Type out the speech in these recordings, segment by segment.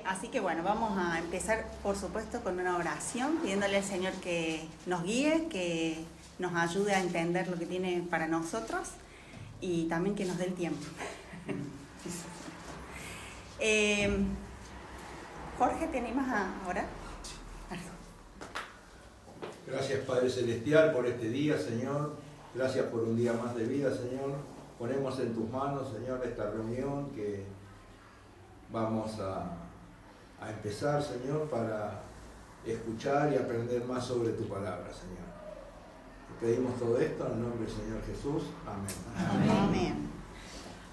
Así que bueno, vamos a empezar por supuesto con una oración, pidiéndole al Señor que nos guíe, que nos ayude a entender lo que tiene para nosotros y también que nos dé el tiempo. Jorge, ¿te animas a orar? Gracias, Padre Celestial, por este día, Señor. Gracias por un día más de vida, Señor. Ponemos en tus manos, Señor, esta reunión que vamos a empezar, Señor, para escuchar y aprender más sobre tu palabra, Señor. Te pedimos todo esto en el nombre del Señor Jesús. Amén. Amén. Amén.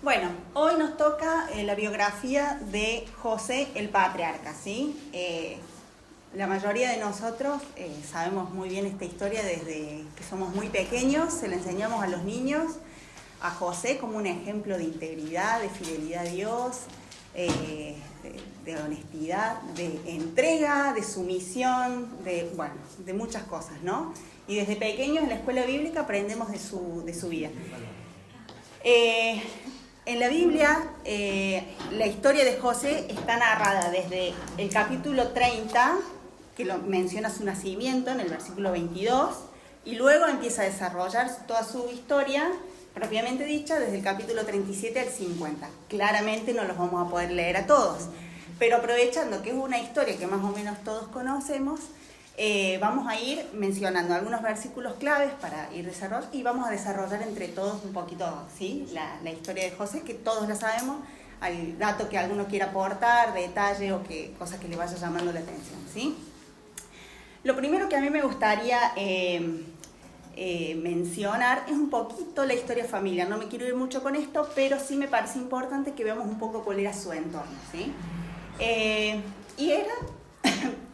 Bueno, hoy nos toca la biografía de José el patriarca, ¿sí? La mayoría de nosotros sabemos muy bien esta historia desde que somos muy pequeños, se la enseñamos a los niños, a José como un ejemplo de integridad, de fidelidad a Dios, de honestidad, de entrega, de sumisión, de muchas cosas, ¿no? Y desde pequeños en la escuela bíblica aprendemos de su vida. En la Biblia, la historia de José está narrada desde el capítulo 30, que lo menciona su nacimiento en el versículo 22, y luego empieza a desarrollar toda su historia propiamente dicha desde el capítulo 37 al 50. Claramente no los vamos a poder leer a todos, pero aprovechando que es una historia que más o menos todos conocemos, vamos a ir mencionando algunos versículos claves para ir desarrollando y vamos a desarrollar entre todos un poquito, ¿sí? la historia de José, que todos la sabemos, al dato que alguno quiera aportar, detalle o que cosa que le vaya llamando la atención, ¿sí? Lo primero que a mí me gustaría mencionar es un poquito la historia familiar. No me quiero ir mucho con esto, pero sí me parece importante que veamos un poco cuál era su entorno, ¿sí?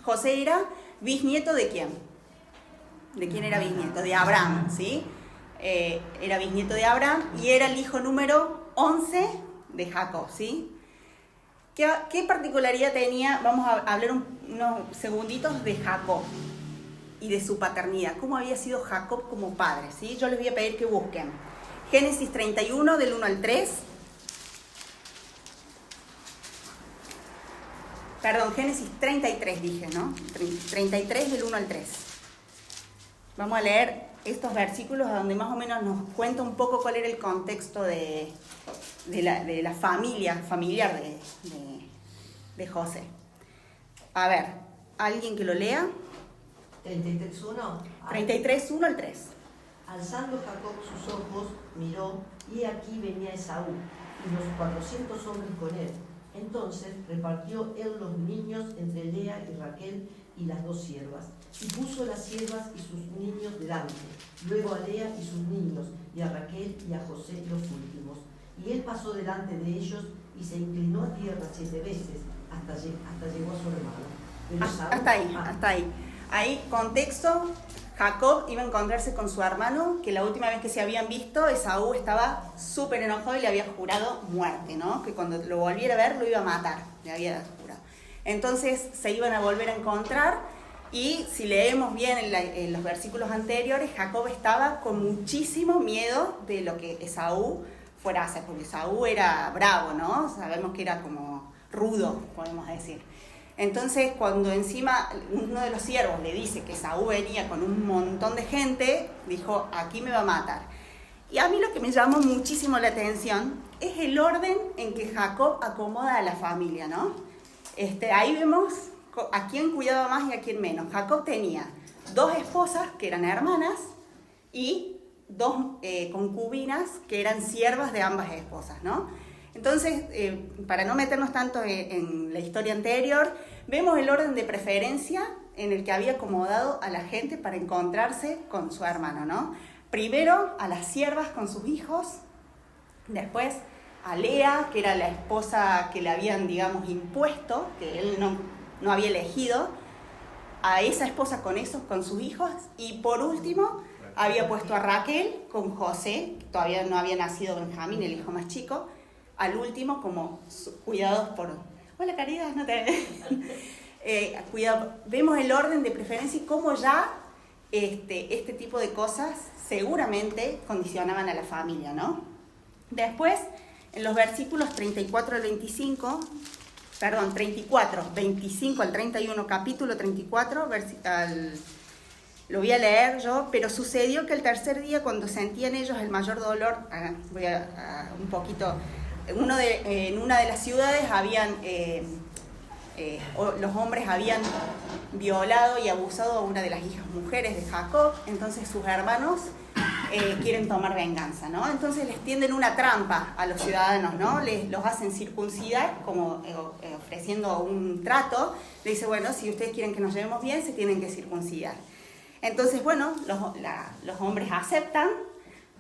José era bisnieto de quién? ¿De quién era bisnieto? De Abraham, ¿sí? Era bisnieto de Abraham y era el hijo número 11 de Jacob, ¿sí? ¿Qué particularidad tenía? Vamos a hablar unos segunditos de Jacob y de su paternidad. ¿Cómo había sido Jacob como padre? ¿Sí? Yo les voy a pedir que busquen Génesis 31 del 1 al 3. Perdón, Génesis 33 dije, ¿no? 33 del 1 al 3. Vamos a leer estos versículos donde más o menos nos cuenta un poco cuál era el contexto de la familiar de José. A ver, ¿alguien que lo lea? 33:1. 33, 1 al 3. Alzando Jacob sus ojos, miró, y aquí venía Esaú, y los 400 hombres con él. Entonces repartió él los niños entre Lea y Raquel y las dos siervas, y puso las siervas y sus niños delante, luego a Lea y sus niños, y a Raquel y a José los últimos. Y él pasó delante de ellos y se inclinó a tierra 7 veces, hasta llegó a su hermano. Pero Esaú, hasta ahí. Ahí, contexto, Jacob iba a encontrarse con su hermano, que la última vez que se habían visto, Esaú estaba súper enojado y le había jurado muerte, ¿no? Que cuando lo volviera a ver lo iba a matar, le había jurado. Entonces se iban a volver a encontrar y si leemos bien en los versículos anteriores, Jacob estaba con muchísimo miedo de lo que Esaú fuera a hacer, porque Esaú era bravo, ¿no? Sabemos que era como rudo, podemos decir. Entonces, cuando encima uno de los siervos le dice que Esaú venía con un montón de gente, dijo, aquí me va a matar. Y a mí lo que me llamó muchísimo la atención es el orden en que Jacob acomoda a la familia, ¿no? Ahí vemos a quién cuidaba más y a quién menos. Jacob tenía 2 esposas que eran hermanas y 2 concubinas que eran siervas de ambas esposas, ¿no? Entonces, para no meternos tanto en la historia anterior, vemos el orden de preferencia en el que había acomodado a la gente para encontrarse con su hermano, ¿no? Primero a las siervas con sus hijos, después a Lea, que era la esposa que le habían, digamos, impuesto, que él no había elegido, a esa esposa con sus hijos, y por último había puesto a Raquel con José, que todavía no había nacido Benjamín, el hijo más chico, al último como cuidados por... Hola, Caridad, no te... cuidado. Vemos el orden de preferencia y cómo ya este tipo de cosas seguramente condicionaban a la familia, ¿no? Después, en los versículos 34 al 25, 34, 25 al 31, capítulo 34, lo voy a leer yo, pero sucedió que el tercer día, cuando sentían ellos el mayor dolor, voy a un poquito, en una de las ciudades habían, los hombres habían violado y abusado a una de las hijas mujeres de Jacob, entonces sus hermanos quieren tomar venganza, ¿no? Entonces les tienden una trampa a los ciudadanos, ¿no? Los hacen circuncidar, como ofreciendo un trato. Le dice, bueno, si ustedes quieren que nos llevemos bien, se tienen que circuncidar. Entonces, bueno, los hombres aceptan,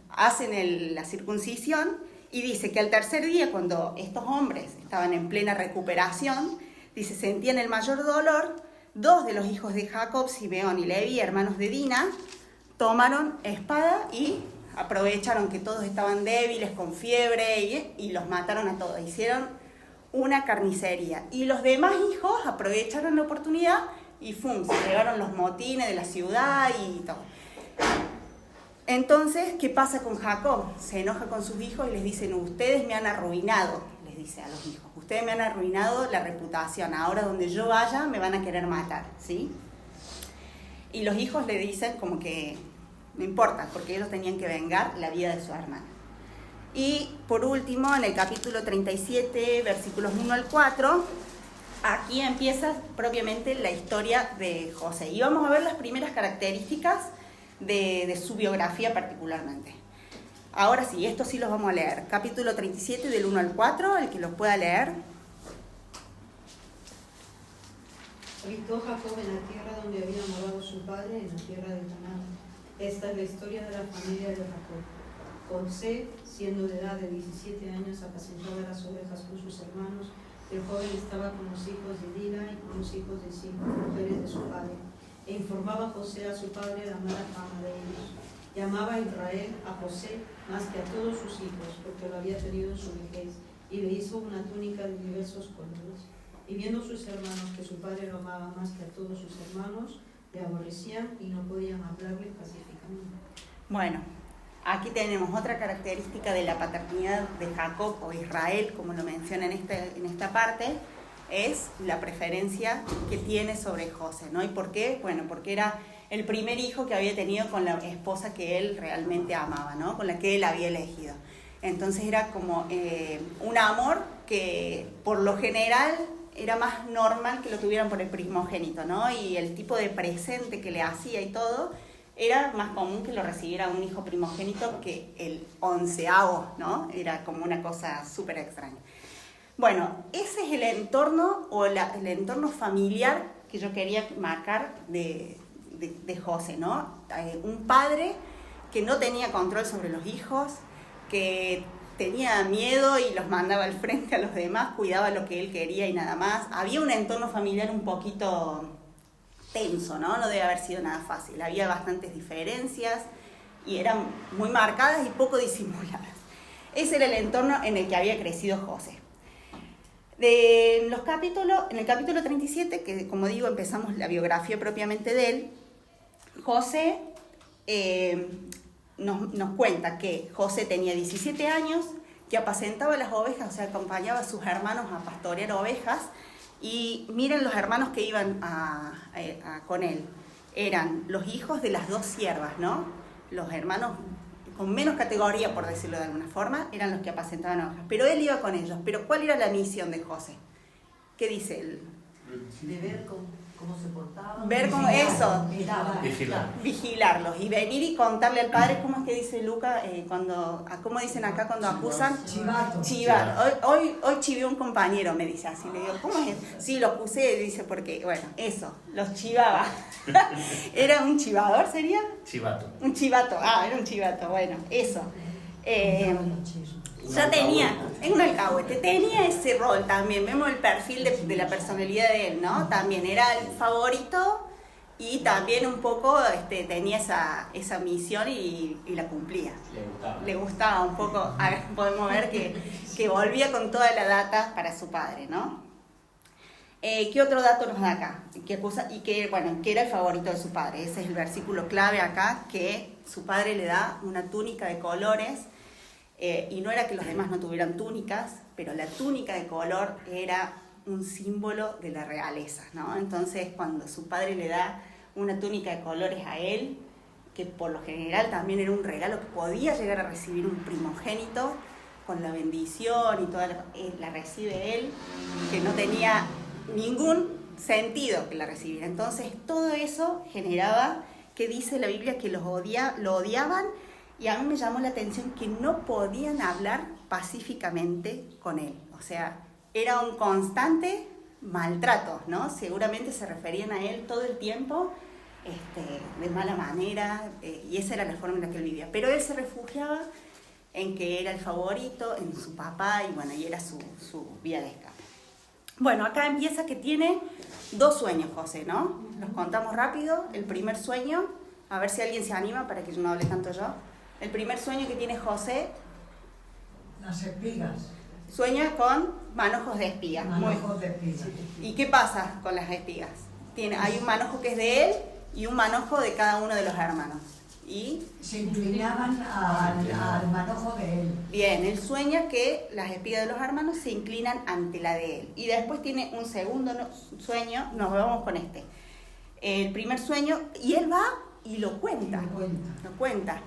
hacen la circuncisión, y dice que al tercer día, cuando estos hombres estaban en plena recuperación, dice, sentían el mayor dolor, 2 de los hijos de Jacob, Simeón y Leví, hermanos de Dina, tomaron espada y aprovecharon que todos estaban débiles, con fiebre, y los mataron a todos. Hicieron una carnicería. Y los demás hijos aprovecharon la oportunidad y se llevaron los motines de la ciudad y todo. Entonces, ¿qué pasa con Jacob? Se enoja con sus hijos y les dicen, ustedes me han arruinado, les dice a los hijos. Ustedes me han arruinado la reputación. Ahora donde yo vaya me van a querer matar, ¿sí? Y los hijos le dicen como que no importa, porque ellos tenían que vengar la vida de su hermana. Y por último, en el capítulo 37, versículos 1 al 4, aquí empieza propiamente la historia de José. Y vamos a ver las primeras características de su biografía particularmente. Ahora sí, estos sí los vamos a leer. Capítulo 37, del 1 al 4, el que lo pueda leer. Habitó Jacob en la tierra donde había morado su padre, en la tierra de Canaán. Esta es la historia de la familia de Jacob. José, siendo de edad de 17 años, apacentaba las ovejas con sus hermanos. El joven estaba con los hijos de Dina y con los hijos de 5 mujeres de su padre. E informaba José a su padre la mala fama de ellos. Llamaba a Israel a José más que a todos sus hijos, porque lo había tenido en su vejez, y le hizo una túnica de diversos colores. Y viendo sus hermanos que su padre lo amaba más que a todos sus hermanos, le aborrecían y no podían hablarle pacíficamente. Bueno, aquí tenemos otra característica de la paternidad de Jacob, o Israel, como lo menciona en esta parte, es la preferencia que tiene sobre José, ¿no? ¿Y por qué? Bueno, porque era el primer hijo que había tenido con la esposa que él realmente amaba, ¿no? Con la que él había elegido. Entonces era como un amor que por lo general era más normal que lo tuvieran por el primogénito, ¿no? Y el tipo de presente que le hacía y todo, era más común que lo recibiera un hijo primogénito que el 11avo, ¿no? Era como una cosa súper extraña. Bueno, ese es el entorno o el entorno familiar que yo quería marcar de José, ¿no? Un padre que no tenía control sobre los hijos, que tenía miedo y los mandaba al frente a los demás, cuidaba lo que él quería y nada más. Había un entorno familiar un poquito tenso, ¿no? No debe haber sido nada fácil. Había bastantes diferencias y eran muy marcadas y poco disimuladas. Ese era el entorno en el que había crecido José. En el capítulo 37, que como digo, empezamos la biografía propiamente de él, José nos cuenta que José tenía 17 años, que apacentaba las ovejas, o sea, acompañaba a sus hermanos a pastorear ovejas, y miren los hermanos que iban con él. Eran los hijos de las 2 siervas, ¿no? Los hermanos con menos categoría, por decirlo de alguna forma, eran los que apacentaban ovejas. Pero él iba con ellos. Pero ¿cuál era la misión de José? ¿Qué dice él? De ver cómo se portaban. Ver cómo eso. Vigilarlos. Y venir y contarle al padre, ¿cómo es que dice Luca? ¿Cómo dicen acá cuando acusan? Chivar. Hoy chivé a un compañero, me dice así. Le digo, ¿cómo es? Sí, lo puse, dice, porque, bueno, eso, los chivaba. ¿Era un chivador, sería? Chivato. Un chivato, era un chivato, bueno, eso. Ya tenía, en un alcahuete, tenía ese rol también. Vemos el perfil de la personalidad de él, ¿no? También era el favorito y también un poco tenía esa misión y la cumplía. Le gustaba un poco. Podemos ver que volvía con toda la data para su padre, ¿no? ¿Qué otro dato nos da acá? Que era el favorito de su padre. Ese es el versículo clave acá, que su padre le da una túnica de colores. Y no era que los demás no tuvieran túnicas, pero la túnica de color era un símbolo de la realeza, ¿no? Entonces, cuando su padre le da una túnica de colores a él, que por lo general también era un regalo que podía llegar a recibir un primogénito, con la bendición y toda la recibe él, que no tenía ningún sentido que la recibiera. Entonces, todo eso generaba, que dice la Biblia, que lo odiaban, y a mí me llamó la atención que no podían hablar pacíficamente con él. O sea, era un constante maltrato, ¿no? Seguramente se referían a él todo el tiempo de mala manera, y esa era la forma en la que él vivía. Pero él se refugiaba en que era el favorito, en su papá, y bueno, y era su vía de escape. Bueno, acá empieza que tiene 2 sueños, José, ¿no? Los contamos rápido. El primer sueño, a ver si alguien se anima para que yo no hable tanto yo. El primer sueño que tiene José... Las espigas. Sueña con manojos de espigas. Manojos de espigas. ¿Y qué pasa con las espigas? Hay un manojo que es de él y un manojo de cada uno de los hermanos. Y se inclinaban al manojo de él. Bien, él sueña que las espigas de los hermanos se inclinan ante la de él. Y después tiene un segundo sueño, nos vamos con este. El primer sueño, y él va y lo cuenta. Lo cuenta.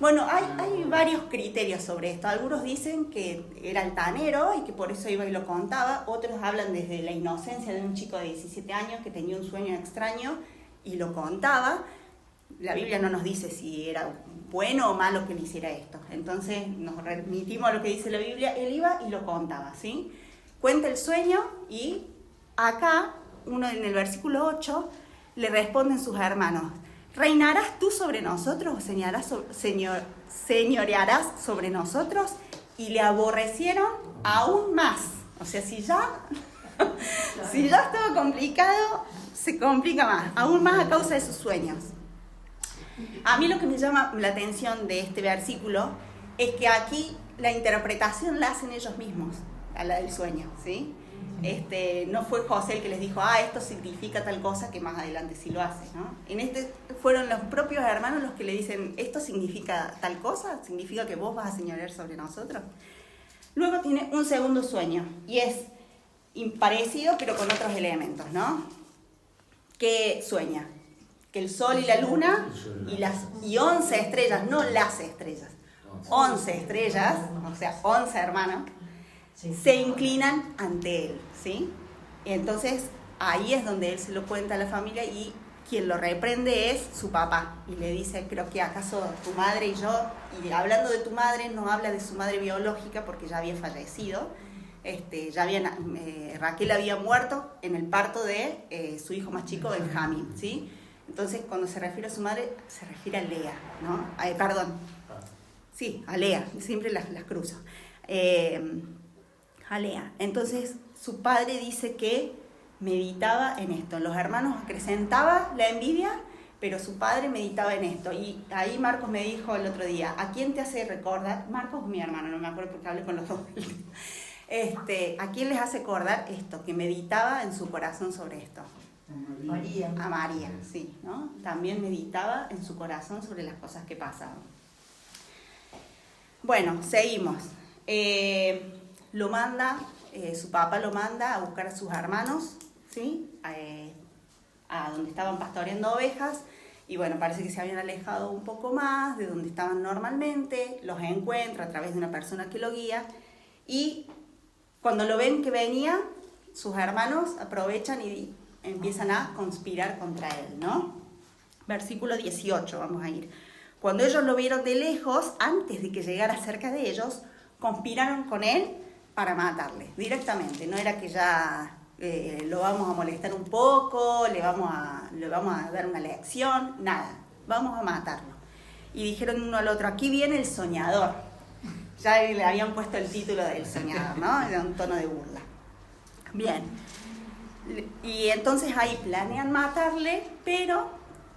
Bueno, hay varios criterios sobre esto. Algunos dicen que era altanero y que por eso iba y lo contaba. Otros hablan desde la inocencia de un chico de 17 años que tenía un sueño extraño y lo contaba. La Biblia no nos dice si era bueno o malo que le hiciera esto. Entonces nos remitimos a lo que dice la Biblia. Él iba y lo contaba, ¿sí? Cuenta el sueño y acá, en el versículo 8, le responden sus hermanos: ¿reinarás tú sobre nosotros o señorearás sobre nosotros? Y le aborrecieron aún más. O sea, si ya estaba complicado, se complica más, aún más a causa de sus sueños. A mí lo que me llama la atención de este versículo es que aquí la interpretación la hacen ellos mismos, a la del sueño, ¿sí? No fue José el que les dijo, esto significa tal cosa, que más adelante sí lo hace, ¿no? Fueron los propios hermanos los que le dicen, ¿esto significa tal cosa? ¿Significa que vos vas a señorear sobre nosotros? Luego tiene un segundo sueño, y es parecido, pero con otros elementos, ¿no? ¿Qué sueña? Que el sol y la luna y 11 estrellas, no las estrellas, 11 estrellas, o sea, 11 hermanos, se inclinan ante él, ¿sí? Y entonces ahí es donde él se lo cuenta a la familia y quien lo reprende es su papá y le dice, pero ¿qué acaso tu madre y yo? Y hablando de tu madre, no habla de su madre biológica porque ya había fallecido, Raquel había muerto en el parto de su hijo más chico, Benjamín, ¿sí? Entonces, cuando se refiere a su madre, se refiere a Lea, ¿no? Sí, a Lea, siempre las cruzo. A Lea. Entonces, su padre dice que meditaba en esto. Los hermanos acrecentaba la envidia, pero su padre meditaba en esto. Y ahí Marcos me dijo el otro día, ¿a quién te hace recordar? Marcos, mi hermano, no me acuerdo porque hablé con los dos. ¿A quién les hace recordar esto? Que meditaba en su corazón sobre esto. María. A María, sí, ¿no? También meditaba en su corazón sobre las cosas que pasaban. Bueno, seguimos. Su papá lo manda a buscar a sus hermanos, ¿sí? A donde estaban pastoreando ovejas, y bueno, parece que se habían alejado un poco más de donde estaban normalmente, los encuentra a través de una persona que lo guía, y cuando lo ven que venía, sus hermanos aprovechan y empiezan a conspirar contra él, ¿no? Versículo 18, vamos a ir. Cuando ellos lo vieron de lejos, antes de que llegara cerca de ellos, conspiraron con él para matarle, directamente. No era que ya lo vamos a molestar un poco, le vamos a dar una lección, nada, vamos a matarlo. Y dijeron uno al otro, aquí viene el soñador. Ya le habían puesto el título del soñador, ¿no? Era un tono de burla. Bien. Y entonces ahí planean matarle, pero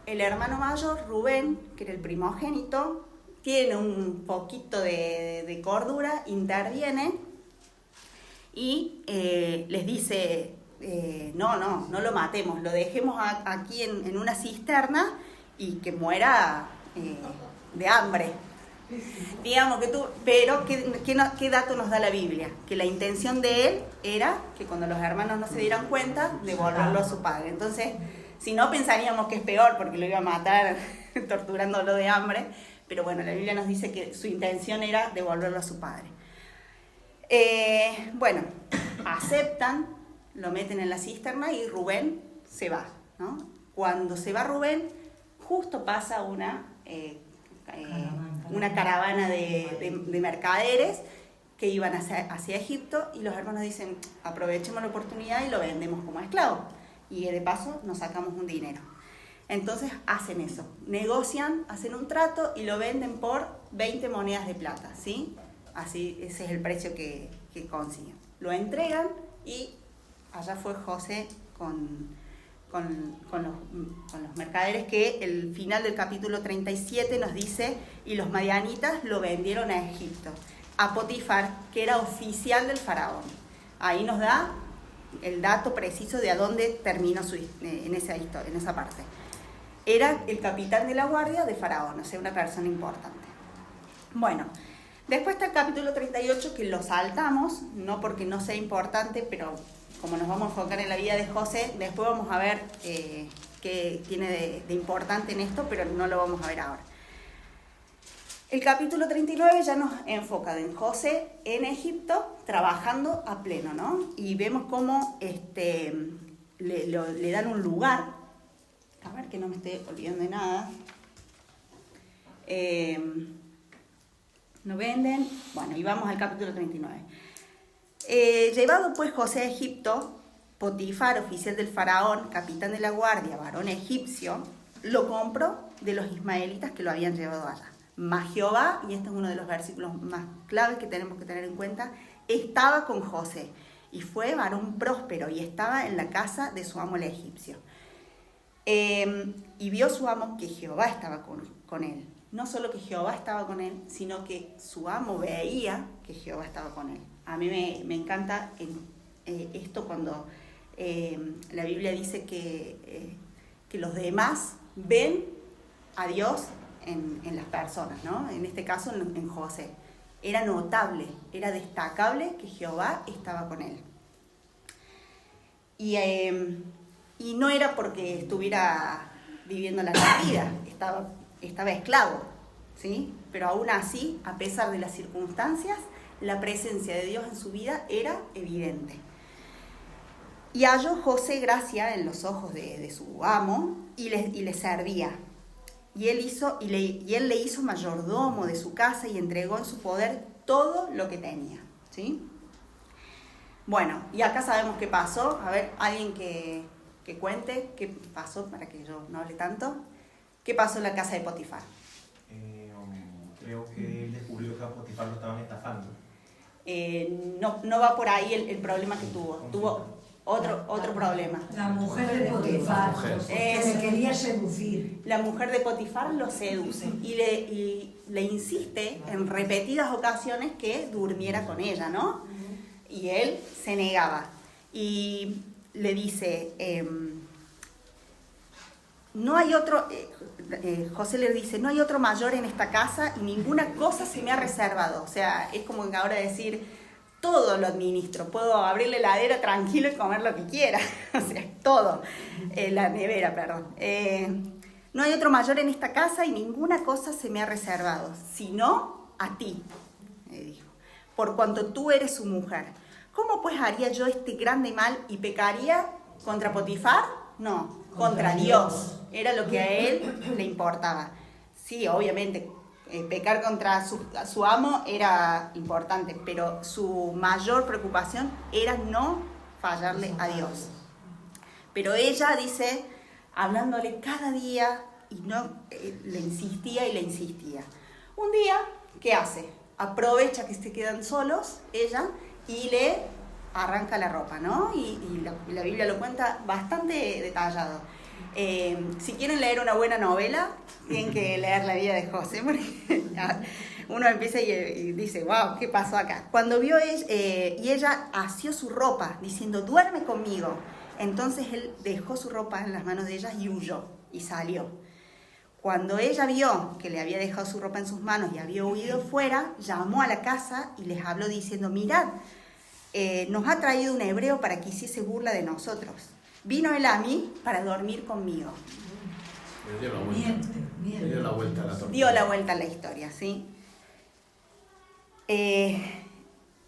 el hermano mayor, Rubén, que era el primogénito, tiene un poquito de cordura, interviene y les dice, no lo matemos, lo dejemos aquí en una cisterna y que muera de hambre. Digamos que tú, pero ¿qué dato nos da la Biblia? Que la intención de él era que cuando los hermanos no se dieran cuenta, devolverlo a su padre. Entonces, si no, pensaríamos que es peor porque lo iba a matar torturándolo de hambre, pero bueno, la Biblia nos dice que su intención era devolverlo a su padre. Bueno, aceptan, lo meten en la cisterna y Rubén se va, ¿no? Cuando se va Rubén, justo pasa una caravana de mercaderes que iban hacia Egipto y los hermanos dicen, aprovechemos la oportunidad y lo vendemos como esclavo y de paso nos sacamos un dinero. Entonces hacen eso, negocian, hacen un trato y lo venden por 20 monedas de plata, ¿sí? Así, ese es el precio que consiguen. Lo entregan y allá fue José con los mercaderes, que el final del capítulo 37 nos dice, y los madianitas lo vendieron a Egipto, a Potifar, que era oficial del faraón. Ahí nos da el dato preciso de a dónde terminó en esa parte. Era el capitán de la guardia de faraón, o sea, una persona importante. Bueno, después está el capítulo 38, que lo saltamos, no porque no sea importante, pero como nos vamos a enfocar en la vida de José, después vamos a ver qué tiene de importante en esto, pero no lo vamos a ver ahora. El capítulo 39 ya nos enfoca en José en Egipto, trabajando a pleno, ¿no? Y vemos cómo le dan un lugar, a ver que no me esté olvidando de nada. Lo venden, bueno, y vamos al capítulo 39. Llevado pues José a Egipto, Potifar, oficial del faraón, capitán de la guardia, varón egipcio, lo compró de los ismaelitas que lo habían llevado allá. Mas Jehová, y este es uno de los versículos más claves que tenemos que tener en cuenta, estaba con José, y fue varón próspero, y estaba en la casa de su amo el egipcio. Y vio su amo que Jehová estaba con él. No solo que Jehová estaba con él, sino que su amo veía que Jehová estaba con él. A mí me encanta esto cuando la Biblia dice que los demás ven a Dios en las personas, ¿no? En este caso en José. Era notable, era destacable que Jehová estaba con él. Y no era porque estuviera viviendo la vida, estaba esclavo, ¿sí? Pero aún así, a pesar de las circunstancias, la presencia de Dios en su vida era evidente. Y halló José gracia en los ojos de su amo y le servía. Y él le hizo mayordomo de su casa y entregó en su poder todo lo que tenía, ¿sí? Bueno, y acá sabemos qué pasó. A ver, alguien que cuente qué pasó para que yo no hable tanto. ¿Qué pasó en la casa de Potifar? Creo que él descubrió que a Potifar lo estaban estafando. No va por ahí el problema que tuvo. Tuvo otro problema. La mujer de Potifar, que le quería seducir. La mujer de Potifar lo seduce y le insiste en repetidas ocasiones que durmiera con ella, ¿no? Y él se negaba. Y le dice, no hay otro, José le dice, no hay otro mayor en esta casa y ninguna cosa se me ha reservado. O sea, es como que ahora decir, todo lo administro, puedo abrir la heladera tranquilo y comer lo que quiera. O sea, todo, la nevera, perdón. No hay otro mayor en esta casa y ninguna cosa se me ha reservado, sino a ti, le dijo, por cuanto tú eres su mujer. ¿Cómo pues haría yo este grande mal y pecaría contra Potifar? No, contra Dios. Era lo que a él le importaba. Sí, obviamente, pecar contra su amo era importante, pero su mayor preocupación era no fallarle a Dios. Pero ella dice, hablándole cada día, y no le insistía y le insistía. Un día, ¿qué hace? Aprovecha que se quedan solos, ella, y le arranca la ropa, ¿no? Y la Biblia lo cuenta bastante detallado. Si quieren leer una buena novela, tienen que leer la vida de José, porque uno empieza y dice, wow, ¿qué pasó acá? Cuando vio y ella asió su ropa, diciendo, duerme conmigo. Entonces él dejó su ropa en las manos de ella y huyó, y salió. Cuando ella vio que le había dejado su ropa en sus manos y había huido fuera, llamó a la casa y les habló diciendo, mirad, nos ha traído un hebreo para que hiciese burla de nosotros. Vino él a mí para dormir conmigo. Le dio la vuelta. Le dio la vuelta a la torta. Dio la vuelta a la historia, ¿sí?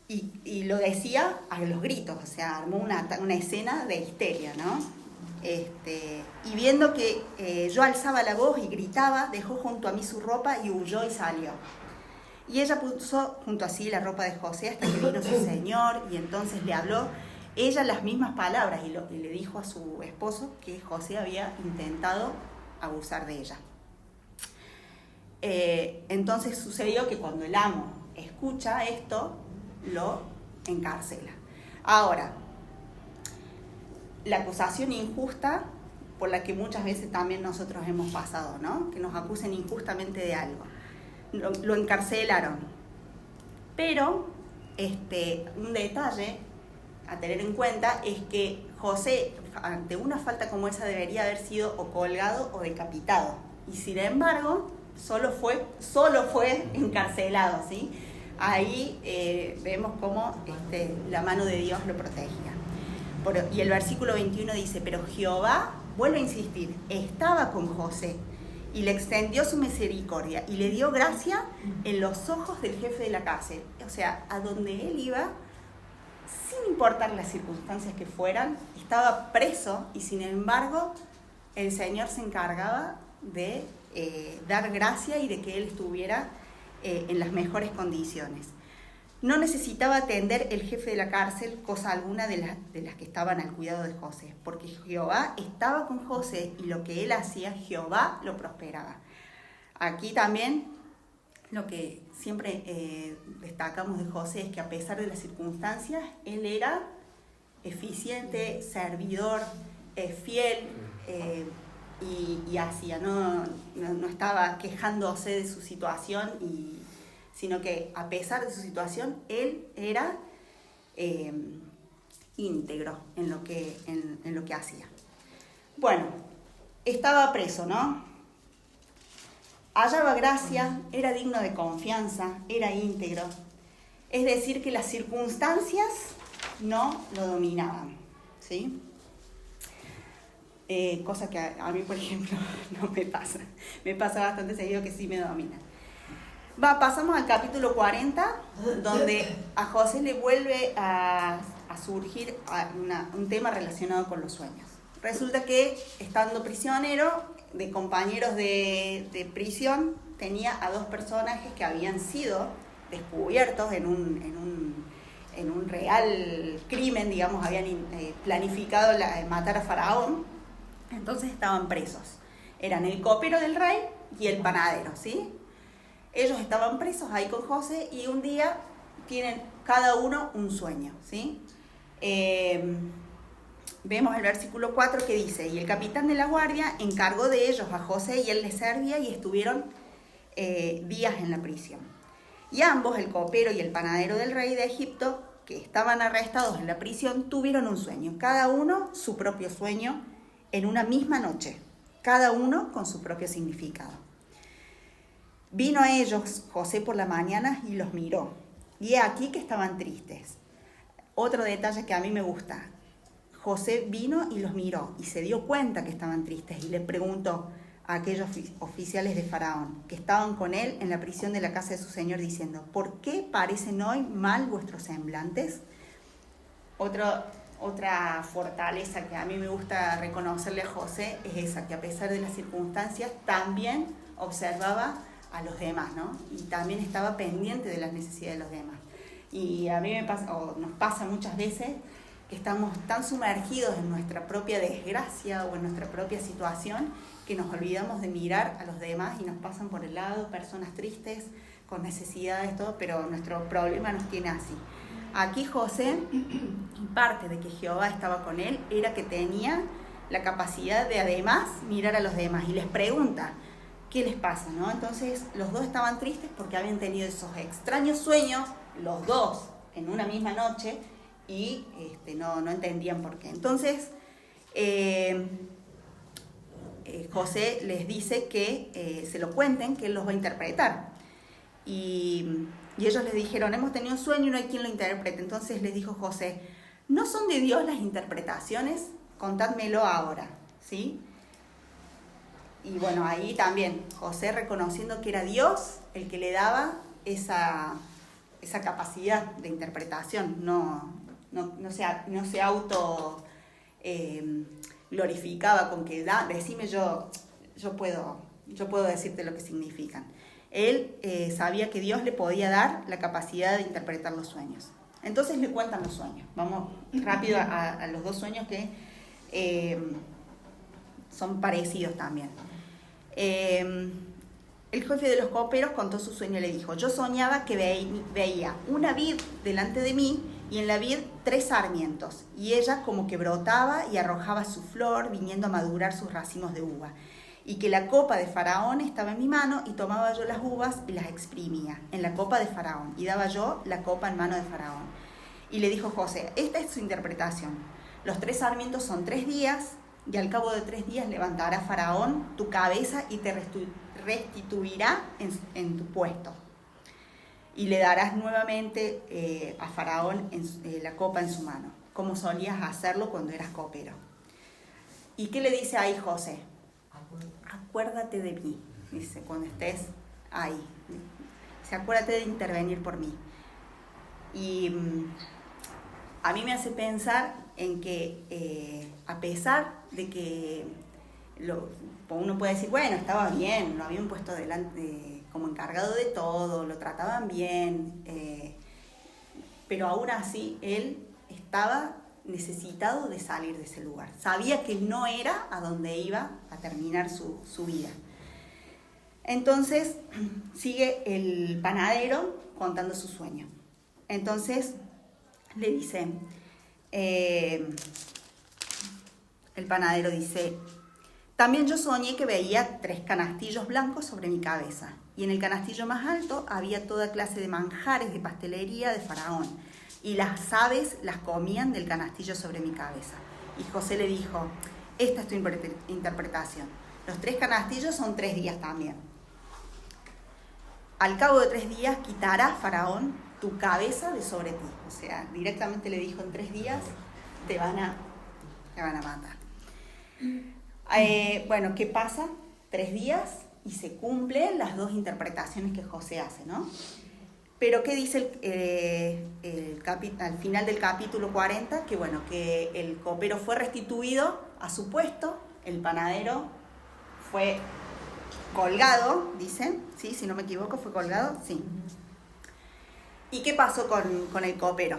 Y lo decía a los gritos, o sea, armó una escena de histeria, ¿no? Y viendo que yo alzaba la voz y gritaba, dejó junto a mí su ropa y huyó y salió. Y ella puso junto a sí la ropa de José hasta que vino su señor y entonces le habló ella las mismas palabras y le dijo a su esposo que José había intentado abusar de ella. Entonces sucedió que cuando el amo escucha esto, lo encarcela. Ahora, la acusación injusta por la que muchas veces también nosotros hemos pasado, ¿no? Que nos acusen injustamente de algo. Lo encarcelaron. Pero un detalle a tener en cuenta es que José, ante una falta como esa, debería haber sido o colgado o decapitado. Y sin embargo, solo fue encarcelado, ¿sí? Ahí vemos cómo la mano de Dios lo protegía. Y el versículo 21 dice, pero Jehová, vuelve a insistir, estaba con José y le extendió su misericordia y le dio gracia en los ojos del jefe de la cárcel. O sea, a donde él iba, sin importar las circunstancias que fueran, estaba preso y sin embargo el Señor se encargaba de dar gracia y de que él estuviera en las mejores condiciones. No necesitaba atender el jefe de la cárcel cosa alguna de las que estaban al cuidado de José, porque Jehová estaba con José y lo que él hacía, Jehová lo prosperaba. Aquí también lo que siempre destacamos de José es que a pesar de las circunstancias, él era eficiente, servidor, fiel, y hacía, no estaba quejándose de su situación, sino que a pesar de su situación, él era íntegro en lo que hacía. Bueno, estaba preso, ¿no? Hallaba gracia, era digno de confianza, era íntegro. Es decir, que las circunstancias no lo dominaban, ¿sí? Cosa que a mí, por ejemplo, no me pasa. Me pasa bastante seguido que sí me domina. Pasamos al capítulo 40, donde a José le vuelve a surgir un tema relacionado con los sueños. Resulta que, estando prisionero, de compañeros de prisión, tenía a dos personajes que habían sido descubiertos en un real crimen, digamos, habían planificado matar a Faraón, entonces estaban presos. Eran el copero del rey y el panadero, ¿sí? Ellos estaban presos ahí con José y un día tienen cada uno un sueño, ¿sí? Vemos el versículo 4 que dice, y el capitán de la guardia encargó de ellos a José y él les servía y estuvieron días en la prisión. Y ambos, el copero y el panadero del rey de Egipto, que estaban arrestados en la prisión, tuvieron un sueño, cada uno su propio sueño en una misma noche, cada uno con su propio significado. Vino a ellos José por la mañana y los miró. Y he aquí que estaban tristes. Otro detalle que a mí me gusta. José vino y los miró y se dio cuenta que estaban tristes y le preguntó a aquellos oficiales de Faraón que estaban con él en la prisión de la casa de su señor diciendo, ¿por qué parecen hoy mal vuestros semblantes? Otra fortaleza que a mí me gusta reconocerle a José es esa, que a pesar de las circunstancias también observaba a los demás, ¿no? Y también estaba pendiente de las necesidades de los demás. Y a mí nos pasa muchas veces que estamos tan sumergidos en nuestra propia desgracia o en nuestra propia situación que nos olvidamos de mirar a los demás y nos pasan por el lado personas tristes, con necesidades, todo, pero nuestro problema nos tiene así. Aquí José, parte de que Jehová estaba con él, era que tenía la capacidad de además mirar a los demás y les pregunta, ¿qué les pasa? ¿No? Entonces los dos estaban tristes porque habían tenido esos extraños sueños, los dos en una misma noche, y no entendían por qué. Entonces José les dice que se lo cuenten, que él los va a interpretar. Y ellos les dijeron, hemos tenido un sueño y no hay quien lo interprete. Entonces les dijo José, ¿no son de Dios las interpretaciones? Contádmelo ahora, ¿sí? Y bueno, ahí también José reconociendo que era Dios el que le daba esa capacidad de interpretación, no se auto glorificaba con que decime yo puedo decirte lo que significan. Él sabía que Dios le podía dar la capacidad de interpretar los sueños. Entonces le cuentan los sueños. Vamos rápido a los dos sueños que son parecidos también. El jefe de los coperos contó su sueño y le dijo, yo soñaba que veía una vid delante de mí y en la vid 3 sarmientos, y ella como que brotaba y arrojaba su flor, viniendo a madurar sus racimos de uva, y que la copa de Faraón estaba en mi mano, y tomaba yo las uvas y las exprimía en la copa de Faraón, y daba yo la copa en mano de Faraón. Y le dijo José, esta es su interpretación, los 3 sarmientos son 3 días, y al cabo de 3 días levantará Faraón tu cabeza y te restituirá en tu puesto. Y le darás nuevamente a Faraón la copa en su mano, como solías hacerlo cuando eras copero. ¿Y qué le dice ahí José? Acuérdate de mí, dice, cuando estés ahí. Dice, acuérdate de intervenir por mí. Y a mí me hace pensar en que a pesar de que uno puede decir, bueno, estaba bien, lo habían puesto delante como encargado de todo, lo trataban bien, pero aún así él estaba necesitado de salir de ese lugar. Sabía que no era a donde iba a terminar su vida. Entonces sigue el panadero contando su sueño. Entonces le dice, el panadero dice, también yo soñé que veía 3 canastillos blancos sobre mi cabeza, y en el canastillo más alto había toda clase de manjares de pastelería de Faraón, y las aves las comían del canastillo sobre mi cabeza. Y José le dijo, esta es tu interpretación. Los 3 canastillos son 3 días también. Al cabo de 3 días quitará Faraón tu cabeza de sobre ti. O sea, directamente le dijo, en 3 días te van a matar. Bueno, ¿qué pasa? 3 días y se cumplen las 2 interpretaciones que José hace, ¿no? Pero ¿qué dice al final del capítulo 40? Que bueno, que el copero fue restituido a su puesto, el panadero fue colgado, dicen, ¿sí? Si no me equivoco, fue colgado, sí. ¿Y qué pasó con el copero?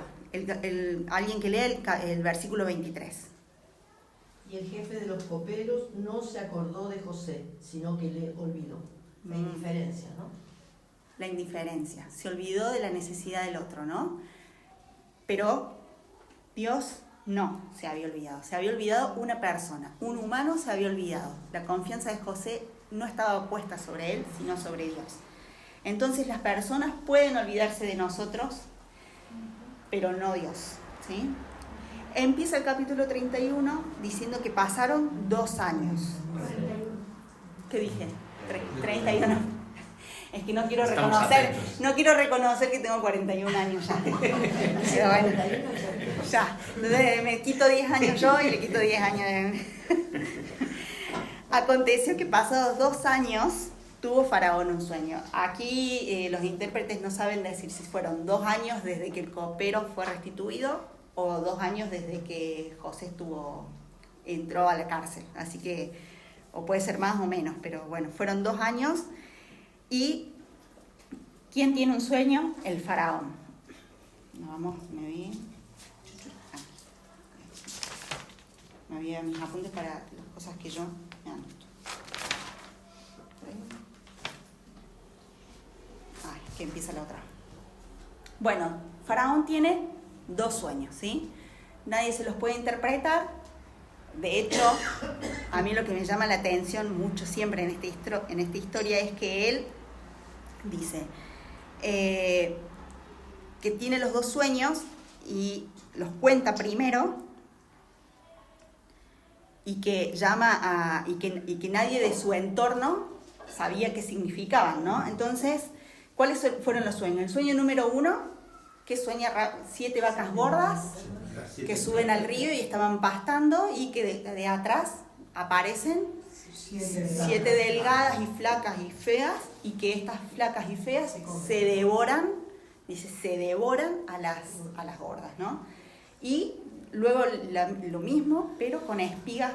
Alguien que lea el versículo 23. Y el jefe de los coperos no se acordó de José, sino que le olvidó. La indiferencia, ¿no? La indiferencia. Se olvidó de la necesidad del otro, ¿no? Pero Dios no se había olvidado. Se había olvidado una persona. Un humano se había olvidado. La confianza de José no estaba puesta sobre él, sino sobre Dios. Entonces las personas pueden olvidarse de nosotros, pero no Dios, ¿sí? Empieza el capítulo 31 diciendo que pasaron 2 años. ¿Qué dije? 31. Es que no quiero reconocer que tengo 41 años ya. Pero bueno, ya. Entonces me quito 10 años yo y le quito 10 años. Aconteció que pasados 2 años tuvo Faraón un sueño. Aquí los intérpretes no saben decir si fueron 2 años desde que el copero fue restituido o 2 años desde que José entró a la cárcel. Así que, o puede ser más o menos, pero bueno, fueron 2 años. ¿Y quién tiene un sueño? El faraón. Me vi mis apuntes para las cosas que yo me anoto. Que empieza la otra. Bueno, Faraón tiene 2 sueños, ¿sí? Nadie se los puede interpretar. De hecho, a mí lo que me llama la atención mucho siempre en esta historia es que él dice que tiene los 2 sueños y los cuenta primero y que y que nadie de su entorno sabía qué significaban, ¿no? Entonces, ¿cuáles fueron los sueños? El sueño número 1, que sueña 7 vacas gordas que suben al río y estaban pastando, y que de atrás aparecen 7 delgadas y flacas y feas, y que estas flacas y feas se devoran a las gordas, ¿no? Y luego lo mismo, pero con espigas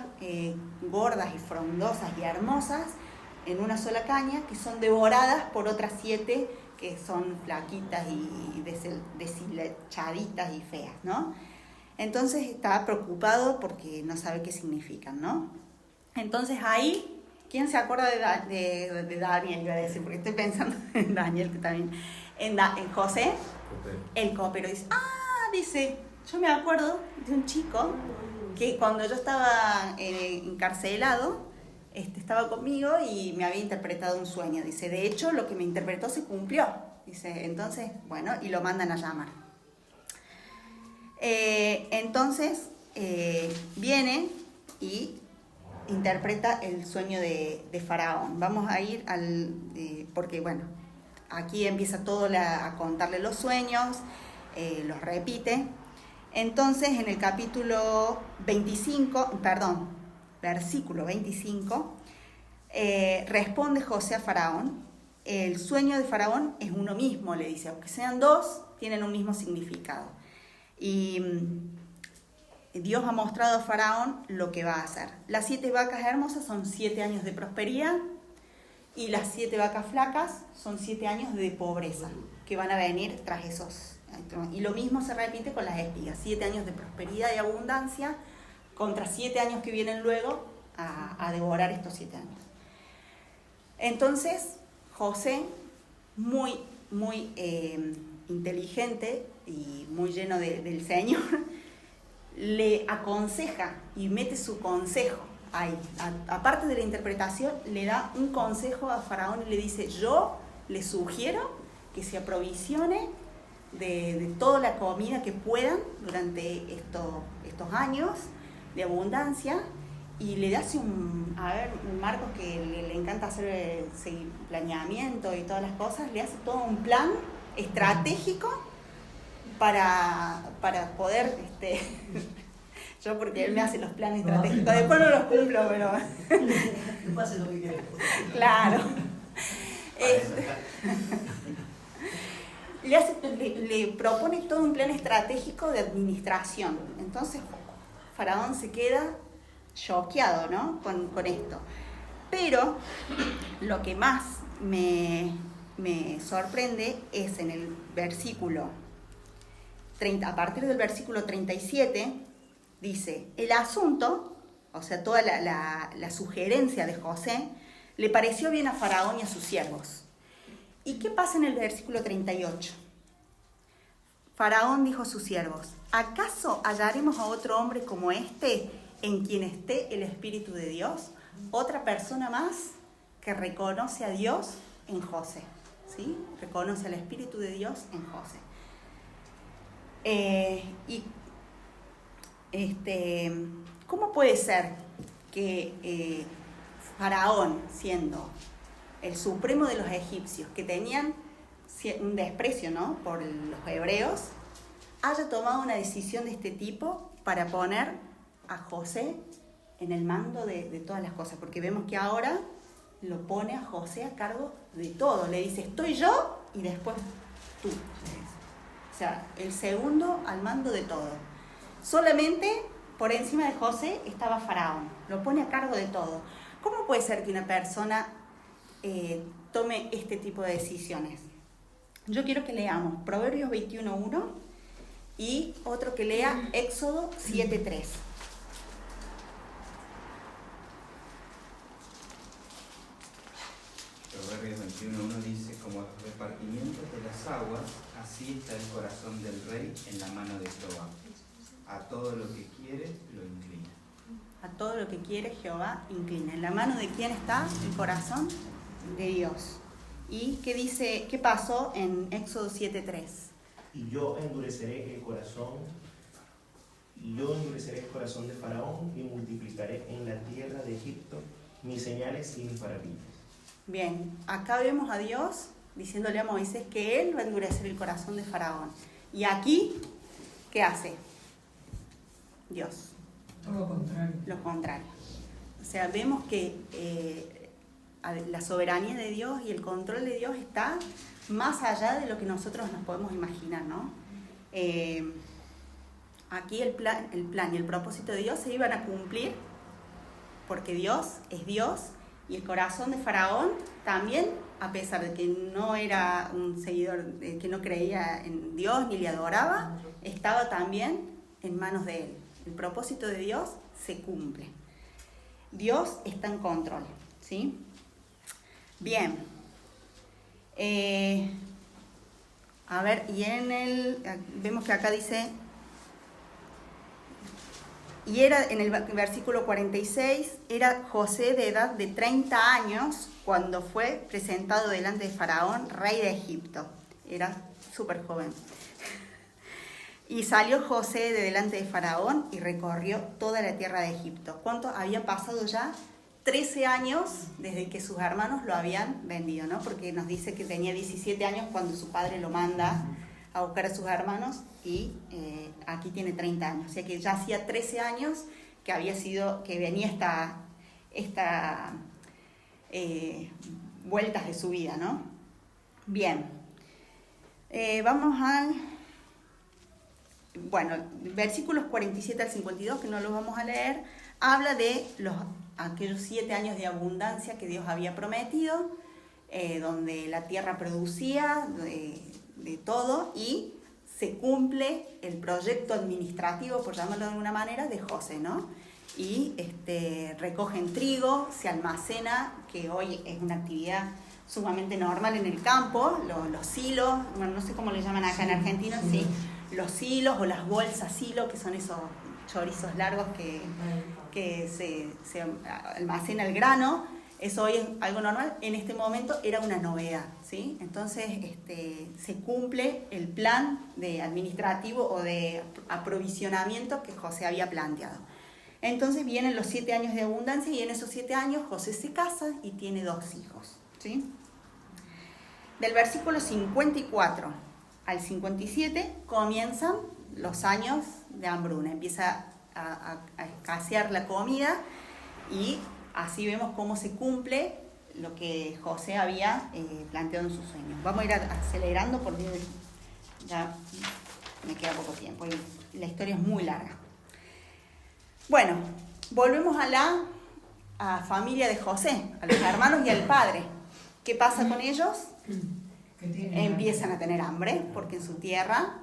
gordas y frondosas y hermosas en una sola caña, que son devoradas por otras 7 que son flaquitas y deshilachaditas y feas, ¿no? Entonces está preocupado porque no sabe qué significan, ¿no? Entonces ahí, ¿quién se acuerda de Daniel? Iba a decir, porque estoy pensando en Daniel, que también. En José, el copero, dice, yo me acuerdo de un chico que cuando yo estaba encarcelado, estaba conmigo y me había interpretado un sueño. Dice, de hecho, lo que me interpretó se cumplió. Dice, entonces, bueno, y lo mandan a llamar. Entonces, viene y interpreta el sueño de Faraón. Vamos a ir porque, bueno, aquí empieza todo a contarle los sueños, los repite. Entonces, en el versículo 25, responde José a Faraón. El sueño de Faraón es uno mismo, le dice, aunque sean 2, tienen un mismo significado. Y Dios ha mostrado a Faraón lo que va a hacer. Las 7 vacas hermosas son 7 años de prosperidad, y las 7 vacas flacas son 7 años de pobreza que van a venir tras esos. Y lo mismo se repite con las espigas, 7 años de prosperidad y abundancia contra 7 años que vienen luego a devorar estos 7 años. Entonces, José, muy inteligente y muy lleno del Señor, le aconseja y mete su consejo ahí. Aparte de la interpretación, le da un consejo a Faraón y le dice, yo le sugiero que se aprovisione de toda la comida que puedan durante estos años de abundancia, y le hace Marcos, que le encanta hacer planeamiento y todas las cosas, le hace todo un plan estratégico para poder, yo porque él me hace los planes estratégicos, después no los cumplo, pero... Pase lo que quiera. Claro. Le propone todo un plan estratégico de administración. Entonces Faraón se queda choqueado, ¿no? con esto. Pero lo que más me sorprende es en el versículo 30, a partir del versículo 37, dice, el asunto, o sea, toda la sugerencia de José, le pareció bien a Faraón y a sus siervos. ¿Y qué pasa en el versículo 38? Faraón dijo a sus siervos, ¿acaso hallaremos a otro hombre como este en quien esté el Espíritu de Dios? Otra persona más que reconoce a Dios en José, ¿sí? Reconoce al Espíritu de Dios en José. ¿Cómo puede ser que Faraón, siendo el supremo de los egipcios, que tenían un desprecio, ¿no?, por los hebreos, haya tomado una decisión de este tipo para poner a José en el mando de todas las cosas? Porque vemos que ahora lo pone a José a cargo de todo. Le dice, estoy yo y después tú. O sea, el segundo al mando de todo. Solamente por encima de José estaba Faraón. Lo pone a cargo de todo. ¿Cómo puede ser que una persona tome este tipo de decisiones? Yo quiero que leamos Proverbios 21:1 y otro que lea Éxodo 7:3. Proverbios 21:1 dice, como el repartimiento de las aguas, así está el corazón del rey en la mano de Jehová. A todo lo que quiere, lo inclina. A todo lo que quiere, Jehová inclina. ¿En la mano de quién está el corazón? De Dios. ¿Y qué dice, qué pasó en Éxodo 7:3? Y yo endureceré el corazón yo endureceré el corazón de Faraón y multiplicaré en la tierra de Egipto mis señales y mis maravillas. Bien, acá vemos a Dios diciéndole a Moisés que él va a endurecer el corazón de Faraón. Y aquí, ¿qué hace? Dios. Todo lo contrario. Lo contrario. O sea, vemos que la soberanía de Dios y el control de Dios está más allá de lo que nosotros nos podemos imaginar, ¿no? Aquí el plan y el propósito de Dios se iban a cumplir porque Dios es Dios y el corazón de Faraón también, a pesar de que no era un seguidor, que no creía en Dios ni le adoraba, estaba también en manos de él. El propósito de Dios se cumple. Dios está en control, ¿sí? Bien. A ver, y vemos que acá dice, y era en el versículo 46, era José de edad de 30 años cuando fue presentado delante de Faraón, rey de Egipto. Era súper joven. Y salió José de delante de Faraón y recorrió toda la tierra de Egipto. ¿Cuánto? Había pasado ya 13 años desde que sus hermanos lo habían vendido, ¿no? Porque nos dice que tenía 17 años cuando su padre lo manda a buscar a sus hermanos y aquí tiene 30 años. O sea que ya hacía 13 años que venía esta vueltas de su vida, ¿no? Bien. Vamos al... Bueno, versículos 47 al 52, que no los vamos a leer, habla de aquellos 7 años de abundancia que Dios había prometido, donde la tierra producía de todo y se cumple el proyecto administrativo, por llamarlo de alguna manera, de José, ¿no? Y recogen trigo, se almacena, que hoy es una actividad sumamente normal en el campo, los silos, bueno, no sé cómo le llaman acá en Argentina, sí, los silos o las bolsas silo, que son esos chorizos largos que se almacena el grano. Eso hoy es algo normal, en este momento era una novedad, ¿sí? Entonces se cumple el plan administrativo o de aprovisionamiento que José había planteado. Entonces vienen los 7 años de abundancia y en esos 7 años José se casa y tiene 2 hijos, ¿sí? Del versículo 54 al 57 comienzan los años de hambruna, empieza a escasear la comida y así vemos cómo se cumple lo que José había planteado en sus sueños. Vamos a ir acelerando porque ya me queda poco tiempo y la historia es muy larga. Bueno, volvemos a la familia de José, a los hermanos y al padre. ¿Qué pasa con ellos? Empiezan a tener hambre porque en su tierra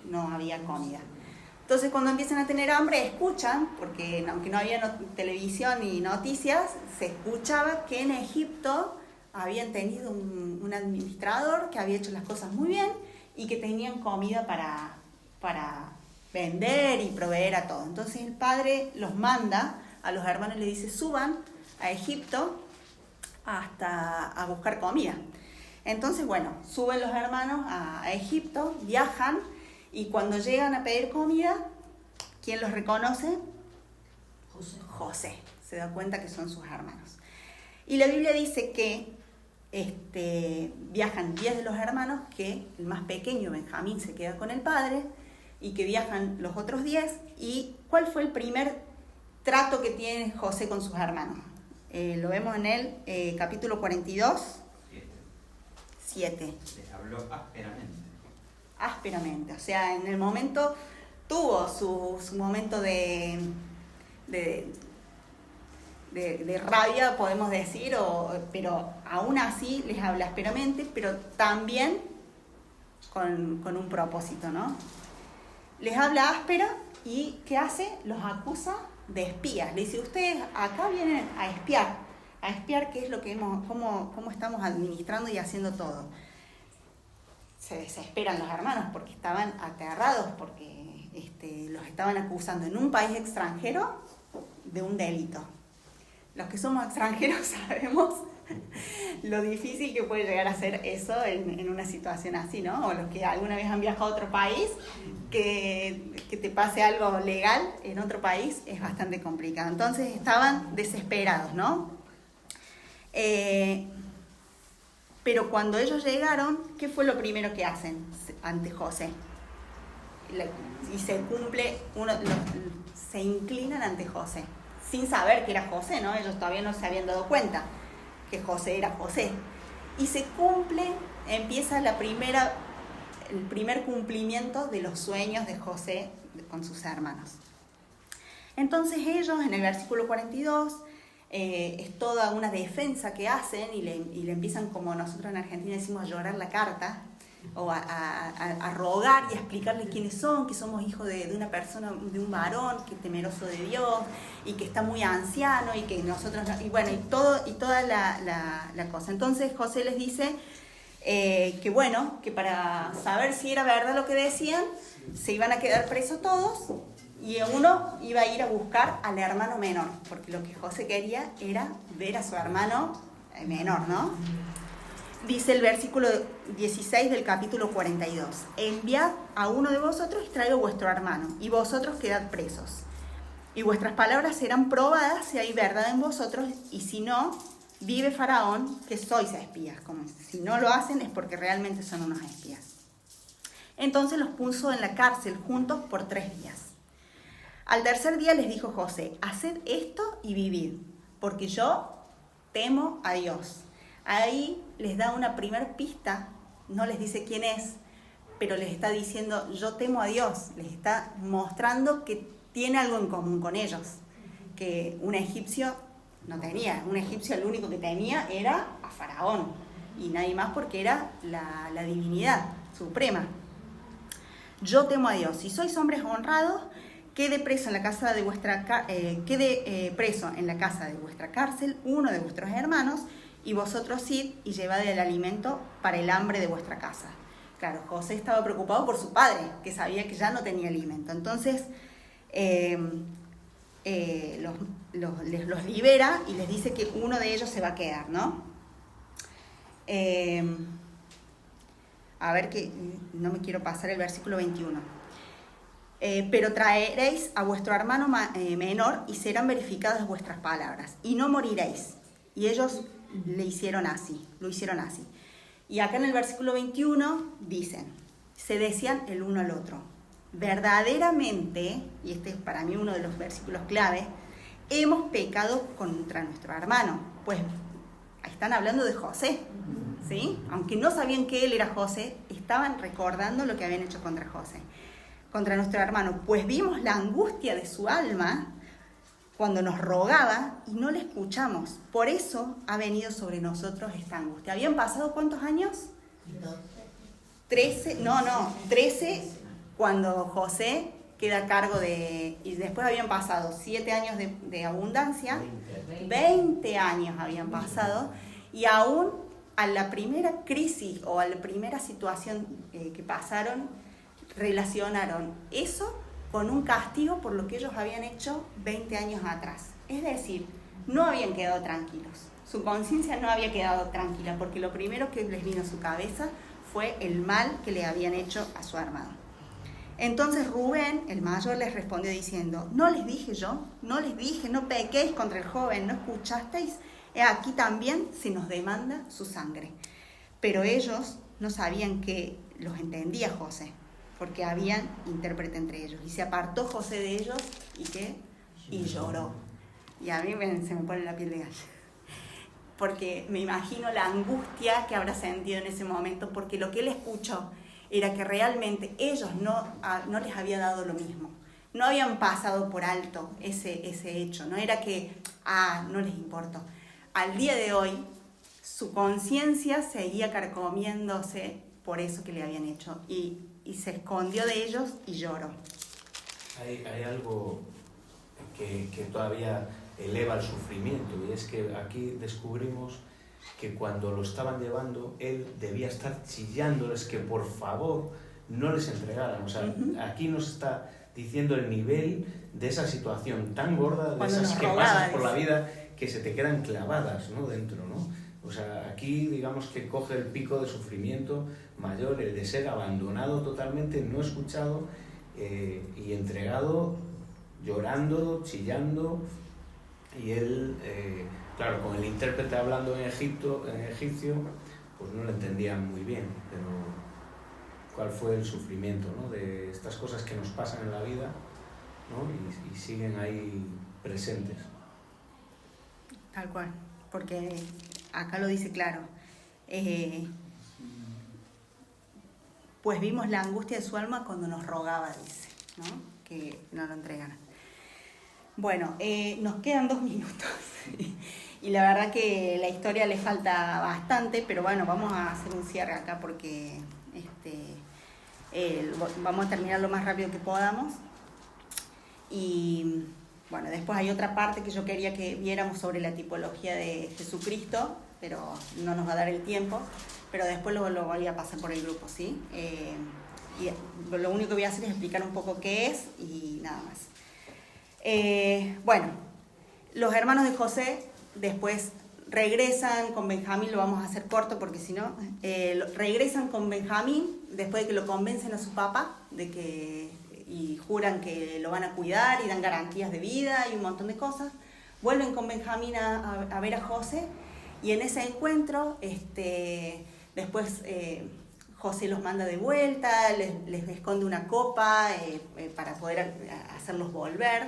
no había comida. Entonces cuando empiezan a tener hambre escuchan, porque aunque no había televisión ni noticias, se escuchaba que en Egipto habían tenido un administrador que había hecho las cosas muy bien y que tenían comida para vender y proveer a todo. Entonces el padre los manda a los hermanos y les dice, suban a Egipto a buscar comida. Entonces, bueno, suben los hermanos a Egipto, viajan y cuando llegan a pedir comida, ¿quién los reconoce? José. Se da cuenta que son sus hermanos. Y la Biblia dice que viajan 10 de los hermanos, que el más pequeño, Benjamín, se queda con el padre y que viajan los otros 10. ¿Y cuál fue el primer trato que tiene José con sus hermanos? Lo vemos en el capítulo 42. 7. Les habló ásperamente. Ásperamente, o sea, en el momento tuvo su momento de rabia, podemos decir, pero aún así les habla ásperamente, pero también con un propósito, ¿no? Les habla áspero y ¿qué hace? Los acusa de espías. Le dice, ustedes acá vienen a espiar qué es lo que cómo estamos administrando y haciendo todo. Se desesperan los hermanos porque estaban aterrados, porque los estaban acusando en un país extranjero de un delito. los que somos extranjeros sabemos lo difícil que puede llegar a ser eso en una situación así, ¿no? O los que alguna vez han viajado a otro país, que te pase algo legal en otro país es bastante complicado. Entonces estaban desesperados, ¿no? Pero cuando ellos llegaron, ¿qué fue lo primero que hacen ante José? Y se cumple, se inclinan ante José, sin saber que era José, ¿no? Ellos todavía no se habían dado cuenta que José era José. Y se cumple, empieza el primer cumplimiento de los sueños de José con sus hermanos. Entonces ellos, en el versículo 42, es toda una defensa que hacen y le empiezan, como nosotros en Argentina decimos, a llorar la carta, o a rogar y a explicarles quiénes son, que somos hijos de una persona, de un varón que es temeroso de Dios y que está muy anciano y que nosotros, y bueno, y toda la cosa. Entonces José les dice que bueno, que para saber si era verdad lo que decían, se iban a quedar presos todos y uno iba a ir a buscar al hermano menor, porque lo que José quería era ver a su hermano menor, ¿no? Dice el versículo 16 del capítulo 42. Enviad a uno de vosotros y traigo vuestro hermano, y vosotros quedad presos. Y vuestras palabras serán probadas si hay verdad en vosotros, y si no, vive Faraón, que sois espías. Como si no lo hacen es porque realmente son unos espías. Entonces los puso en la cárcel juntos por 3 días. Al tercer día les dijo José, haced esto y vivid, porque yo temo a Dios. Ahí les da una primer pista, no les dice quién es, pero les está diciendo, yo temo a Dios, les está mostrando que tiene algo en común con ellos, que un egipcio no tenía, un egipcio el único que temía era a Faraón, y nadie más porque era la divinidad suprema. Yo temo a Dios, si sois hombres honrados, quede preso en la casa de vuestra cárcel uno de vuestros hermanos, y vosotros id y llevad el alimento para el hambre de vuestra casa. Claro, José estaba preocupado por su padre, que sabía que ya no tenía alimento. Entonces los libera y les dice que uno de ellos se va a quedar, ¿no? A ver, que no me quiero pasar el versículo 21. Pero traeréis a vuestro hermano menor y serán verificadas vuestras palabras, y no moriréis. Y ellos lo hicieron así. Y acá en el versículo 21 dicen, se decían el uno al otro, verdaderamente, y este es para mí uno de los versículos clave, hemos pecado contra nuestro hermano. Pues están hablando de José, ¿sí? Aunque no sabían que él era José, estaban recordando lo que habían hecho contra José, contra nuestro hermano, pues vimos la angustia de su alma cuando nos rogaba y no le escuchamos. Por eso ha venido sobre nosotros esta angustia. ¿Habían pasado cuántos años? 13 cuando José queda a cargo de... Y después habían pasado 7 años de abundancia, 20 años habían pasado, y aún a la primera crisis o a la primera situación que pasaron, relacionaron eso con un castigo por lo que ellos habían hecho 20 años atrás. Es decir, no habían quedado tranquilos. Su conciencia no había quedado tranquila, porque lo primero que les vino a su cabeza fue el mal que le habían hecho a su hermano. Entonces Rubén, el mayor, les respondió diciendo, ¿no les dije yo? ¿No les dije, no pequéis contra el joven? ¿No escuchasteis? Aquí también se nos demanda su sangre. Pero ellos no sabían que los entendía José, porque habían intérprete entre ellos. Y se apartó José de ellos y lloró. Y a mí se me pone la piel de gallina, porque me imagino la angustia que habrá sentido en ese momento, porque lo que él escuchó era que realmente ellos no les había dado lo mismo. No habían pasado por alto ese hecho. No era que, no les importó. Al día de hoy, su conciencia seguía carcomiéndose por eso que le habían hecho. Y se escondió de ellos y lloró. Hay algo que todavía eleva el sufrimiento, y es que aquí descubrimos que cuando lo estaban llevando, él debía estar chillándoles que por favor no les entregaran. O sea, aquí nos está diciendo el nivel de esa situación tan gorda, de esas que pasas por la vida, que se te quedan clavadas, ¿no?, dentro, ¿no? O sea, aquí digamos que coge el pico de sufrimiento mayor, el de ser abandonado totalmente, no escuchado y entregado, llorando, chillando, y él, claro, con el intérprete hablando en egipcio, pues no lo entendían muy bien, pero cuál fue el sufrimiento, ¿no?, de estas cosas que nos pasan en la vida, ¿no?, y siguen ahí presentes. Tal cual, porque acá lo dice claro. Pues vimos la angustia de su alma cuando nos rogaba, dice, ¿no?, que no lo entregaran. Bueno, nos quedan 2 minutos y la verdad que la historia le falta bastante, pero bueno, vamos a hacer un cierre acá porque vamos a terminar lo más rápido que podamos. Y bueno, después hay otra parte que yo quería que viéramos sobre la tipología de Jesucristo, pero no nos va a dar el tiempo, pero después lo voy a pasar por el grupo, ¿sí? Y lo único que voy a hacer es explicar un poco qué es y nada más. Bueno, los hermanos de José después regresan con Benjamín, lo vamos a hacer corto porque si no, regresan con Benjamín después de que lo convencen a su papá y juran que lo van a cuidar y dan garantías de vida y un montón de cosas. Vuelven con Benjamín a ver a José y en ese encuentro después José los manda de vuelta, les esconde una copa para poder hacerlos volver.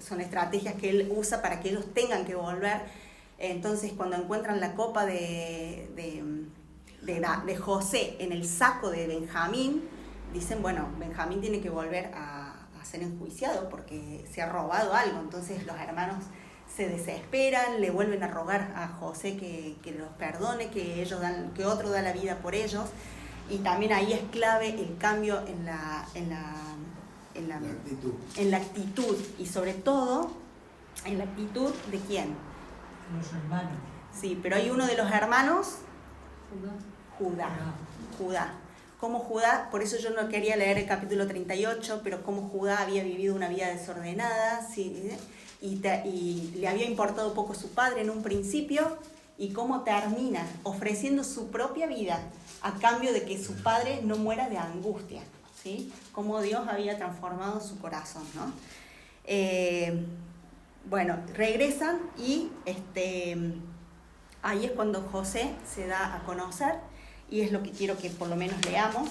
Son estrategias que él usa para que ellos tengan que volver. Entonces cuando encuentran la copa de José en el saco de Benjamín, dicen, bueno, Benjamín tiene que volver a ser enjuiciado porque se ha robado algo. Entonces los hermanos se desesperan, le vuelven a rogar a José que los perdone, que otro da la vida por ellos. Y también ahí es clave el cambio en la actitud y sobre todo en la actitud de quién. Los hermanos. Sí, pero hay uno de los hermanos, Judá. Como Judá, por eso yo no quería leer el capítulo 38, pero como Judá había vivido una vida desordenada, ¿sí? y le había importado poco su padre en un principio, y cómo termina ofreciendo su propia vida a cambio de que su padre no muera de angustia, ¿sí? Cómo Dios había transformado su corazón, ¿no? Bueno, regresan y ahí es cuando José se da a conocer, y es lo que quiero que por lo menos leamos,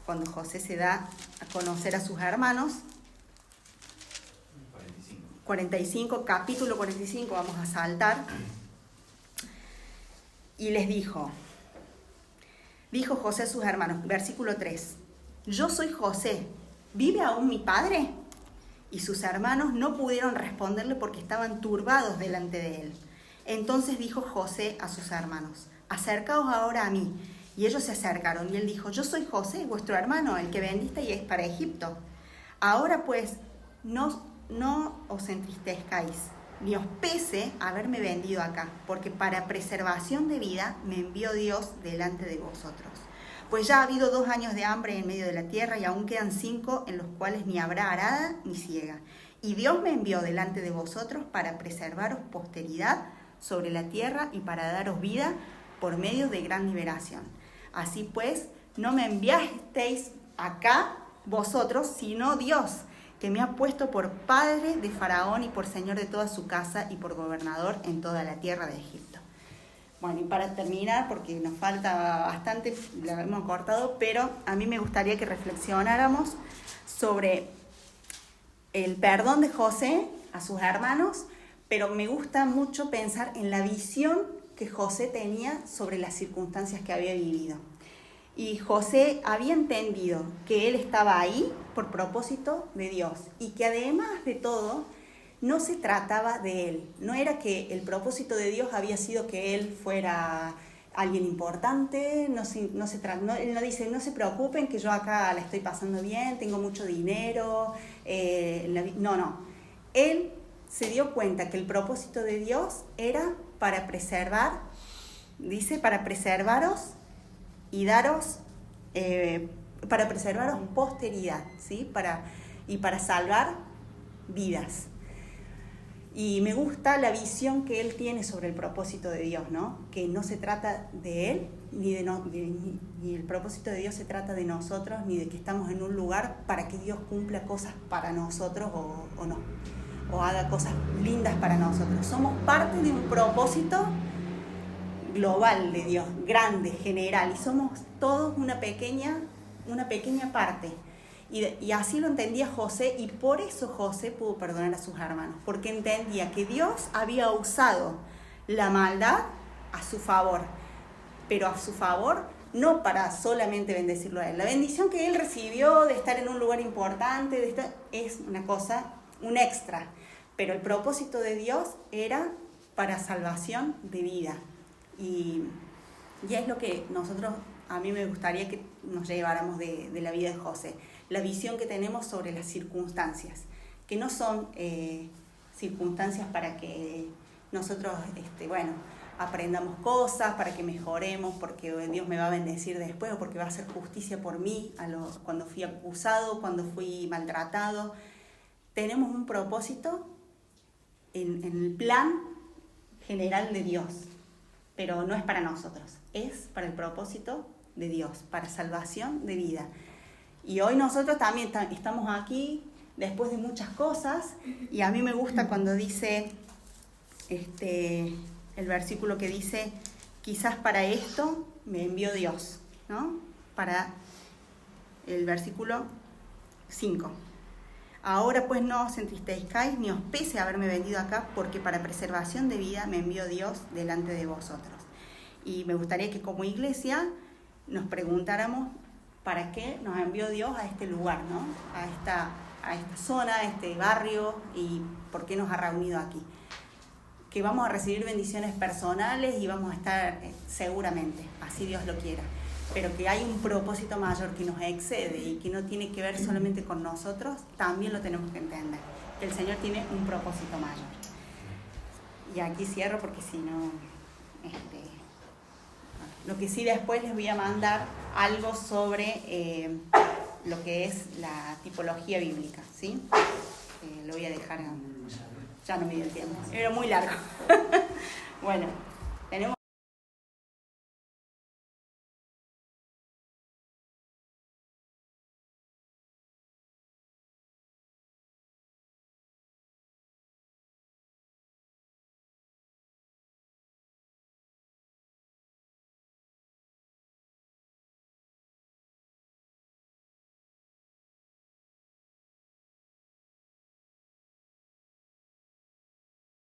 cuando José se da a conocer a sus hermanos. 45, capítulo 45, vamos a saltar. Y les dijo José a sus hermanos, versículo 3, yo soy José, ¿vive aún mi padre? Y sus hermanos no pudieron responderle porque estaban turbados delante de él. Entonces dijo José a sus hermanos, acercaos ahora a mí. Y ellos se acercaron y él dijo, yo soy José, vuestro hermano, el que vendiste y es para Egipto. Ahora pues, no os entristezcáis, ni os pese haberme vendido acá, porque para preservación de vida me envió Dios delante de vosotros. Pues ya ha habido 2 años de hambre en medio de la tierra y aún quedan 5 en los cuales ni habrá arada ni siega. Y Dios me envió delante de vosotros para preservaros posteridad sobre la tierra y para daros vida por medio de gran liberación. Así pues, no me enviasteis acá vosotros, sino Dios, que me ha puesto por padre de Faraón y por señor de toda su casa y por gobernador en toda la tierra de Egipto. Bueno, y para terminar, porque nos falta bastante, la hemos cortado, pero a mí me gustaría que reflexionáramos sobre el perdón de José a sus hermanos, pero me gusta mucho pensar en la visión que José tenía sobre las circunstancias que había vivido. Y José había entendido que él estaba ahí por propósito de Dios y que además de todo no se trataba de él. No era que el propósito de Dios había sido que él fuera alguien importante. Él no dice, no se preocupen que yo acá la estoy pasando bien, tengo mucho dinero. No. Él se dio cuenta que el propósito de Dios era para preservar, dice, para preservaros y daros, para preservaros posteridad, ¿sí? Y para salvar vidas. Y me gusta la visión que él tiene sobre el propósito de Dios, ¿no? Que no se trata de él, ni el propósito de Dios se trata de nosotros, ni de que estamos en un lugar para que Dios cumpla cosas para nosotros o no, o haga cosas lindas para nosotros. Somos parte de un propósito global de Dios, grande, general, y somos todos una pequeña parte. Y así lo entendía José, y por eso José pudo perdonar a sus hermanos, porque entendía que Dios había usado la maldad a su favor, pero a su favor no para solamente bendecirlo a él. La bendición que él recibió de estar en un lugar importante es una cosa, un extra, pero el propósito de Dios era para salvación de vida. Y es lo que a mí me gustaría que nos lleváramos de la vida de José. La visión que tenemos sobre las circunstancias, que no son circunstancias para que nosotros, aprendamos cosas, para que mejoremos, porque Dios me va a bendecir después, o porque va a hacer justicia por mí cuando fui acusado, cuando fui maltratado. Tenemos un propósito en el plan general de Dios, pero no es para nosotros, es para el propósito de Dios, para salvación de vida. Y hoy nosotros también estamos aquí después de muchas cosas, y a mí me gusta cuando dice el versículo que dice: quizás para esto me envió Dios, ¿no? Para el versículo 5. Ahora pues no os entristezcáis ni os pese haberme venido acá, porque para preservación de vida me envió Dios delante de vosotros. Y me gustaría que como iglesia nos preguntáramos para qué nos envió Dios a este lugar, ¿no? A esta zona, a este barrio, y por qué nos ha reunido aquí. Que vamos a recibir bendiciones personales y vamos a estar seguramente, así Dios lo quiera, pero que hay un propósito mayor que nos excede y que no tiene que ver solamente con nosotros, también lo tenemos que entender, que el Señor tiene un propósito mayor. Y aquí cierro porque si no, lo que sí después les voy a mandar algo sobre lo que es la tipología bíblica, ¿sí? Lo voy a dejar, ya no me dio el tiempo, era muy largo. Bueno.